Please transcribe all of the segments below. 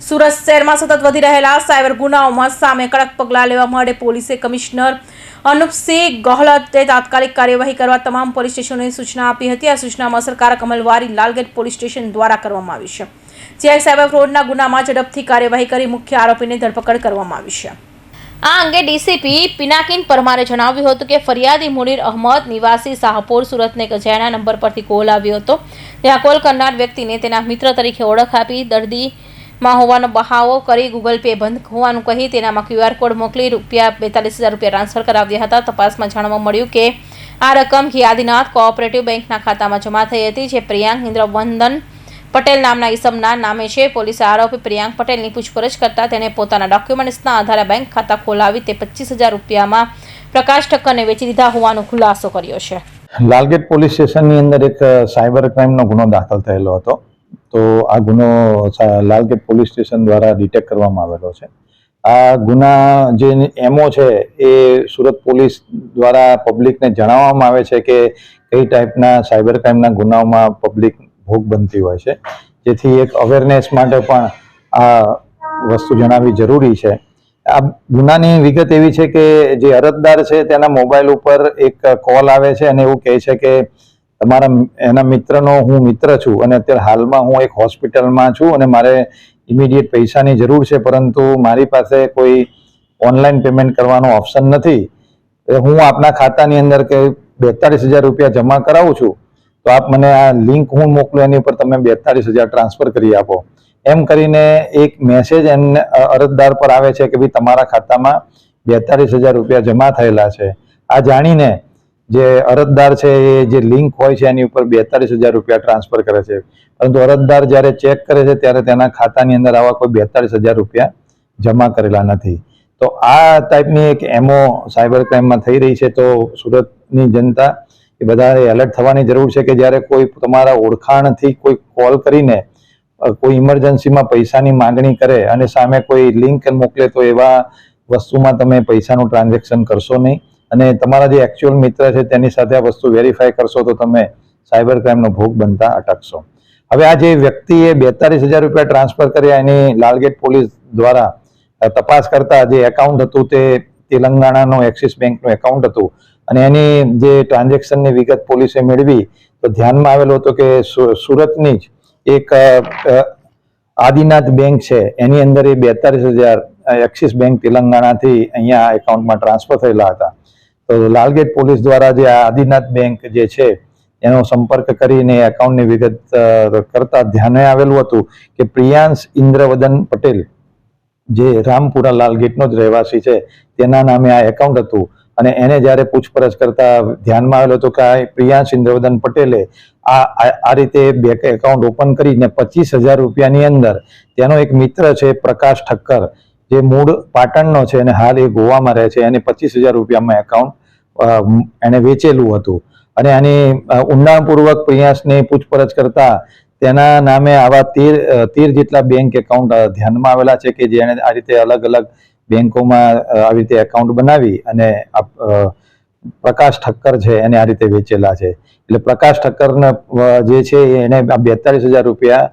સુરત શહેરમાં સતત વધી રહેલા સાયબર ગુનાઓમાં સામે કડક પગલાં લેવા માટે પોલીસે કમિશનર અનુપસિંહ ગહલોતે તાત્કાલિક કાર્યવાહી કરવા તમામ પોલીસ સ્ટેશનોને સૂચના આપી હતી। આ સૂચનામાં અસરકારક અમલવારી લાલગેટ પોલીસ સ્ટેશન દ્વારા કરવામાં આવી છે, જ્યાં સાયબર ફ્રોડના ગુનામાં ઝડપથી કાર્યવાહી કરી મુખ્ય આરોપીની ધરપકડ કરવામાં આવી છે। આ અંગે ડીસીપી પિનાકિન પરમારે જણાવ્યું હતું કે ફરિયાદી મુનીર અહમદ નિવાસી શાહપુર સુરતને એક અજાણ્યા નંબર પરથી કોલ આવ્યો હતો। ત્યાં કોલ કરનાર વ્યક્તિને તેના મિત્ર તરીકે ઓળખ આપી દર્દીમાં હોવાનો બહાવો કરી ગૂગલ પે બંધ હોવાનું કહી તેનામાં QR કોડ મોકલી ₹42,000 ટ્રાન્સફર કરાવ્યા હતા। તપાસમાં જાણવા મળ્યું કે આ રકમ આદિનાથ કોઓપરેટિવ બેંકના ખાતામાં જમા થઈ હતી, જે પ્રિયાંક ઇન્દ્રવંદન પટેલ નામના ઈસમના નામે છે। પોલીસે આરોપી પ્રિયાંક પટેલની પૂછપરછ કરતા તેણે પોતાના ડોક્યુમેન્ટ્સના આધારે બેંક ખાતા ખોલાવી તે ₹25,000 પ્રકાશ ઠક્કરને વેચી દીધા હોવાનો ખુલાસો કર્યો છે। લાલગેટ પોલીસ સ્ટેશનની અંદર એક સાયબર ક્રાઇમનો ગુનો દાખલ થયેલો હતો, તો આ ગુનો લાલગેટ પોલીસ સ્ટેશન દ્વારા ડિટેક્ટ કરવામાં આવેલો છે। આ ગુના જે એમઓ છે એ સુરત પોલીસ દ્વારા પબ્લિકને જણાવવામાં આવે છે કે કઈ ટાઈપના સાયબર ક્રાઇમના ગુનાઓમાં પબ્લિક ભોગ બનતી હોય છે, જેથી એક અવેરનેસ માટે પણ આ વસ્તુ જણાવવી જરૂરી છે। આ ગુનાની વિગત એવી છે કે જે અરજદાર છે તેના મોબાઈલ ઉપર એક કોલ આવે છે અને એવું કહે છે કે એના મિત્રનો હું મિત્ર છું અને અત્યારે હાલમાં હું એક હોસ્પિટલમાં છું અને મારે ઇમિડિયેટ પૈસાની જરૂર છે, પરંતુ મારી પાસે કોઈ ઓનલાઈન પેમેન્ટ કરવાનો ઓપ્શન નથી। હું આપના ખાતાની અંદર કે ₹42,000 જમા કરાવું છું, તો આપ મને આ લિંક હું મોકલું, એની ઉપર તમે 42,000 ટ્રાન્સફર કરી આપો। એમ કરીને એક મેસેજ એમને અરજદાર પર આવે છે કે ભાઈ તમારા ખાતામાં ₹42,000 જમા થયેલા છે। આ જાણીને જે અરજદાર છે એ જે લિંક હોય છે એની ઉપર ₹42,000 ટ્રાન્સફર કરે છે, પરંતુ અરજદાર જ્યારે ચેક કરે છે ત્યારે તેના ખાતાની અંદર આવા કોઈ ₹42,000 જમા કરેલા નથી। તો આ ટાઈપની એક એમઓ સાયબર ક્રાઇમમાં થઈ રહી છે। તો સુરતની જનતા એ બધાએ એલર્ટ થવાની જરૂર છે કે જ્યારે કોઈ તમારા ઓળખાણથી કોઈ કોલ કરીને કોઈ ઇમરજન્સીમાં પૈસાની માંગણી કરે અને સામે કોઈ લિંક મોકલે તો એવા વસ્તુમાં તમે પૈસાનું ટ્રાન્ઝેક્શન કરશો નહીં, અને તમારા જે એકચ્યુઅલ મિત્ર છે તેની સાથે આ વસ્તુ વેરીફાઈ કરશો તો તમે સાયબર ક્રાઇમનો ભોગ બનતા અટકશો। હવે આ જે વ્યક્તિએ ₹42,000 ટ્રાન્સફર કર્યા એની લાલગેટ પોલીસ દ્વારા તપાસ કરતા જે એકાઉન્ટ હતું તે તેલંગાણાનો એક્સિસ બેંકનું એકાઉન્ટ હતું, અને એની જે ટ્રાન્ઝેક્શનની વિગત પોલીસે મેળવી તો ધ્યાનમાં આવેલું હતું કે સુરતની જ એક આદિનાથ બેંક છે એની અંદર એ 42,000 એક્સિસ બેંક તેલંગાણાથી અહીંયા એકાઉન્ટમાં ટ્રાન્સફર થયેલા હતા। તો લાલગેટ પોલીસ દ્વારા જે આદિનાથ બેંક જે છે એનો સંપર્ક કરીને એકાઉન્ટની વિગત કરતા ધ્યાને આવેલું હતું કે પ્રિયાંશ ઇન્દ્રવદન પટેલ જે રામપુરા લાલગેટનો જ રહેવાસી છે તેના નામે આ એકાઉન્ટ હતું, અને એને જ્યારે પૂછપરછ કરતા ધ્યાનમાં આવેલું હતું કે આ પ્રિયાંશ ઇન્દ્રવદન પટેલે આ રીતે બેંક એકાઉન્ટ ઓપન કરીને ₹25,000 અંદર તેનો એક મિત્ર છે પ્રકાશ ઠક્કર, જે મૂળ પાટણનો છે અને હાલ એ ગોવામાં રહે છે, એને ₹25,000 એકાઉન્ટ એને વેચેલું હતું। અને આની ઊંડાણપૂર્વક પ્રિયાંશની પૂછપરછ કરતા તેના નામે આવા 13 જેટલા બેંક એકાઉન્ટ ધ્યાનમાં આવેલા છે કે જેણે આ રીતે અલગ અલગ બેંકોમાં આવી રીતે એકાઉન્ટ બનાવી અને પ્રકાશ ઠક્કર છે એને આ રીતે વેચેલા છે। એટલે પ્રકાશ ઠક્કરને જે છે એને આ ₹42,000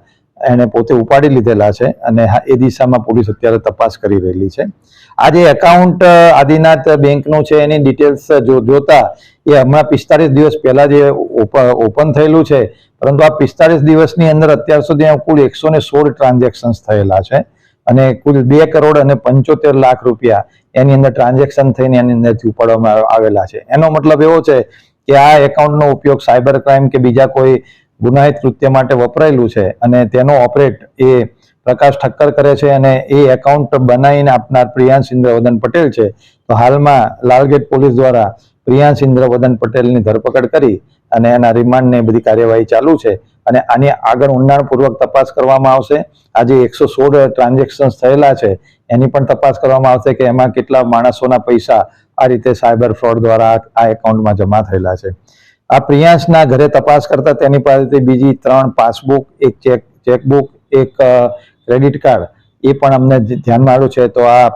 એને પોતે ઉપાડી લીધેલા છે, અને એ દિશામાં પોલીસ અત્યારે તપાસ કરી રહેલી છે। આ જે એકાઉન્ટ આદિનાથ બેંકનું છે એની ડિટેલ્સ જોતા એ હમણાં 45 દિવસ પહેલા જે ઓપન થયેલું છે, પરંતુ આ 45 દિવસની અંદર અત્યાર સુધી કુલ 116 ટ્રાન્ઝેક્શન્સ થયેલા છે, અને કુલ ₹2,75,00,000 એની અંદર ટ્રાન્ઝેક્શન થઈને એની અંદરથી ઉપાડવામાં આવેલા છે। એનો મતલબ એવો છે કે આ એકાઉન્ટનો ઉપયોગ સાયબર ક્રાઇમ કે બીજા કોઈ ગુનાહિત કૃત્ય માટે વપરાયેલું છે, અને તેનો ઓપરેટ એ પ્રકાશ ઠક્કર કરે છે, અને એ એકાઉન્ટ બનાવીને આપનાર પ્રિયાંશ ઇન્દ્રવદન પટેલ છે। તો હાલમાં લાલગેટ પોલીસ દ્વારા પ્રિયાંશ ઇન્દ્રવદન પટેલની ધરપકડ કરી અને એના રિમાન્ડને બધી કાર્યવાહી ચાલુ છે, અને આની આગળ ઊંડાણપૂર્વક તપાસ કરવામાં આવશે। આજે 116 ટ્રાન્ઝેક્શન્સ થયેલા છે એની પણ તપાસ કરવામાં આવશે કે એમાં કેટલા માણસોના પૈસા આ રીતે સાયબર ફ્રોડ દ્વારા આ એકાઉન્ટમાં જમા થયેલા છે। આ પ્રિયાંશના ઘરે તપાસ કરતા તેની પાસેથી બીજી 3 પાસબુક, એક ચેકબુક, એક ક્રેડિટ કાર્ડ એ પણ અમને ધ્યાનમાં આવ્યું છે। તો આ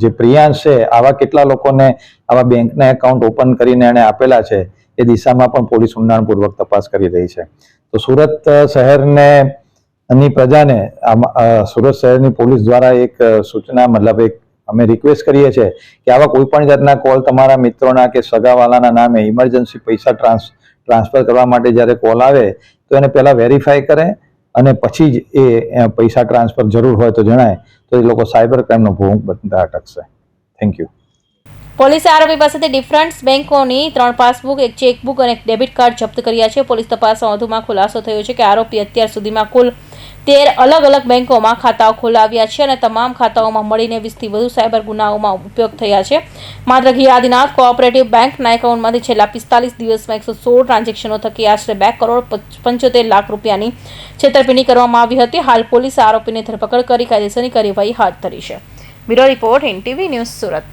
જે પ્રિયાંશ છે આવા કેટલા લોકોને આવા બેંકના એકાઉન્ટ ઓપન કરીને એને આપેલા છે એ દિશામાં પણ પોલીસ ઊંડાણપૂર્વક તપાસ કરી રહી છે। તો સુરત શહેરને અને પ્રજાને સુરત શહેરની પોલીસ દ્વારા એક સૂચના મતલબ એક અમે રિક્વેસ્ટ કરીએ છીએ કે આવા કોઈ પણ જાતના કોલ તમારા મિત્રોના કે સગાવાલાના નામે ઇમરજન્સી પૈસા ટ્રાન્સફર કરવા માટે જ્યારે કોલ આવે તો એને પહેલાં વેરીફાઈ કરે અને પછી જ એ પૈસા ટ્રાન્સફર જરૂર હોય તો જણાય તો એ લોકો સાયબર ક્રાઇમનો ભોગ બનતા અટકશે. Thank you. પોલીસે આરોપી પાસેથી ડિફરન્ટ બેંકોની 3 પાસબુક, એક ચેકબુક અને એક ડેબિટ કાર્ડ જપ્ત કર્યા છે. પોલીસ તપાસમાં વધુમાં ખુલાસો થયો છે કે આરોપી અત્યાર સુધીમાં કુલ 13 અલગ અલગ બેંકોમાં ખાતાઓ ખોલાવ્યા છે અને તમામ ખાતાઓમાં મળીને 20 થી વધુ સાયબર ગુનાઓમાં ઉપયોગ થયા છે. માત્ર ઘી આદિનાથ કોઓપરેટિવ બેંકના એકાઉન્ટમાંથી છેલ્લા 45 દિવસમાં 116 ટ્રાન્ઝેક્શનો થકી આશરે 2.75 લાખ રૂપિયાની છેતરપિંડી કરવામાં આવી હતી. હાલ પોલીસે આરોપીની ધરપકડ કરી કાયદેસરની કાર્યવાહી હાથ ધરી છે. Bureau report, NTV news, Surat.